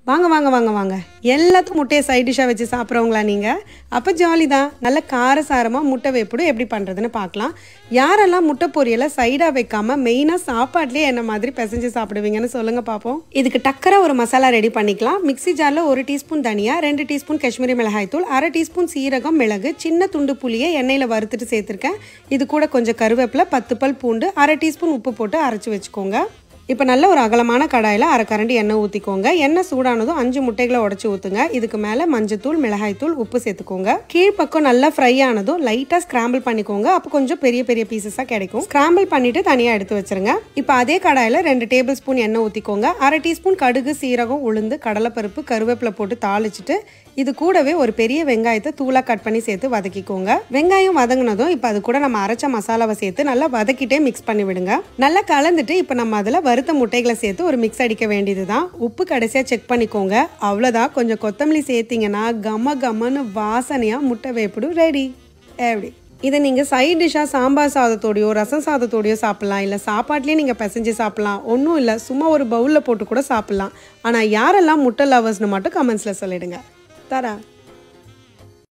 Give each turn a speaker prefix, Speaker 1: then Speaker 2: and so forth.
Speaker 1: வாங்க வாங்க வாங்க வாங்க எல்லாத்துக்கும் முட்டையை சைட் டிஷ்ஷாக வச்சு சாப்பிட்றவங்களா நீங்கள்? அப்போ ஜாலி தான். நல்ல காரசாரமாக முட்டை வேப்பிடு எப்படி பண்ணுறதுன்னு பார்க்கலாம். யாரெல்லாம் முட்டை பொரியலை சைடாக வைக்காமல் மெயினாக சாப்பாட்லேயே என்ன மாதிரி பிசைஞ்சு சாப்பிடுவீங்கன்னு சொல்லுங்கள் பார்ப்போம். இதுக்கு டக்கராக ஒரு மசாலா ரெடி பண்ணிக்கலாம். மிக்ஸி ஜாரில் 1 டீஸ்பூன் தனியா, 2 டீஸ்பூன் காஷ்மீரி மிளகாய் தூள், 1/2 டீஸ்பூன் சீரகம், மிளகு, சின்ன துண்டு புளியை எண்ணெயில் வறுத்துட்டு சேர்த்துருக்கேன். இது கூட கொஞ்சம் கருவேப்பிலை, 10 பல் பூண்டு, 1/2 டீஸ்பூன் உப்பு போட்டு அரைச்சி வச்சுக்கோங்க. இப்போ நல்ல ஒரு அகலமான கடாயில் 1/2 கரண்டி எண்ணெய் ஊற்றிக்கோங்க. எண்ணெய் சூடானதும் 5 முட்டைகளை உடச்சி ஊற்றுங்க. இதுக்கு மேலே மஞ்சத்தூள், மிளகாய்த்தூள், உப்பு சேர்த்துக்கோங்க. கீழ்ப்பக்கம் நல்லா ஃப்ரை ஆனதும் லைட்டாக ஸ்கிராம்பிள் பண்ணிக்கோங்க. அப்போ கொஞ்சம் பெரிய பெரிய பீசஸாக கிடைக்கும். ஸ்கிராம்பிள் பண்ணிவிட்டு தனியாக எடுத்து வச்சுருங்க. இப்போ அதே கடாயில் 2 டேபிள் ஸ்பூன் எண்ணெய் ஊற்றிக்கோங்க. 1/2 டீஸ்பூன் கடுகு, சீரகம், உளுந்து, கடலைப்பருப்பு, கருவேப்பிலை போட்டு தாளிச்சிட்டு இது கூடவே ஒரு பெரிய வெங்காயத்தை தூளாக கட் பண்ணி சேர்த்து வதக்கிக்கோங்க. வெங்காயம் வதங்கினதும் இப்போ அது கூட நம்ம அரைச்ச மசாலாவை சேர்த்து நல்லா வதக்கிட்டே மிக்ஸ் பண்ணி விடுங்க. நல்லா கலந்துட்டு இப்போ நம்ம அதில் வறுத்த முட்டைகளை சேர்த்து ஒரு மிக்ஸ் அடிக்க வேண்டியது தான். உப்பு கடைசியாக செக் பண்ணிக்கோங்க. அவ்வளோதான். கொஞ்சம் கொத்தமல்லி சேர்த்திங்கன்னா கம கமன்னு வாசனையாக முட்டை வேப்பிடும் ரெடி. எப்படி இதை நீங்கள் சைட் டிஷ்ஷாக சாம்பார் சாதத்தோடையோ ரசம் சாதத்தோடையோ சாப்பிட்லாம். இல்லை சாப்பாட்லேயே நீங்கள் பிசைஞ்சு சாப்பிட்லாம். ஒன்றும் இல்லை, சும்மா ஒரு பவுலில் போட்டு கூட சாப்பிட்லாம். ஆனால் யாரெல்லாம் முட்டை லவர்ஸ்னு மட்டும் கமெண்ட்ஸில் சொல்லிடுங்க. தரா